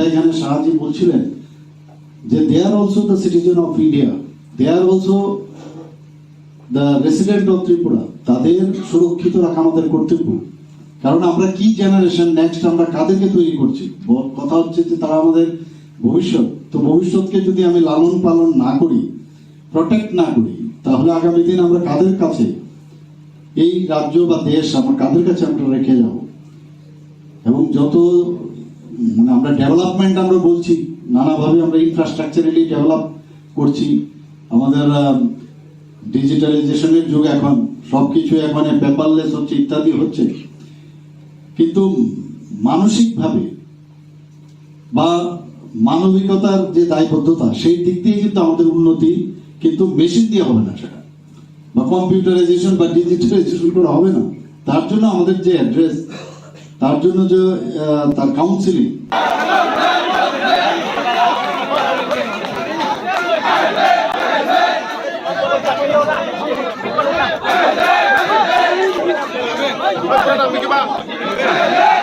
এখানে শাহজি বলছিলেন যে they are also the citizen of India, they are also the resident of Tripura. তাদের সুরক্ষিত রাখা আমাদের কর্তব্য, কারণ আমরা কি জেনারেশন নেক্সট আমরা কাদেরকে তৈরি করছি। কথা হচ্ছে যে তারা আমাদের ভবিষ্যৎ। তো ভবিষ্যৎকে যদি আমি লালন পালন না করি, প্রোটেক্ট না করি, তাহলে আগামী দিন আমরা কাদের কাছে এই রাজ্য বা দেশ আমরা কাদের কাছে আমরা রেখে যাব। এবং যত মানে আমরা ডেভেলপমেন্ট আমরা বলছি, নানাভাবে আমরা ইনফ্রাস্ট্রাকচারালি ডেভেলপ করছি, আমাদের ডিজিটালাইজেশনের যুগ, এখন সবকিছু এখন পেপারলেস হচ্ছে, ইত্যাদি হচ্ছে, কিন্তু মানসিকভাবে বা মানবিকতার যে দায়বদ্ধতা, সেই দিক দিয়ে কিন্তু আমাদের উন্নতি কিন্তু মেশিন দিয়ে হবে না, সেটা বা কম্পিউটারাইজেশন বা ডিজিটালাইজেশন করে হবে না। তার জন্য আমাদের যে অ্যাড্রেস, তার জন্য যে তার কাউন্সিলিং, Mickey Mouse.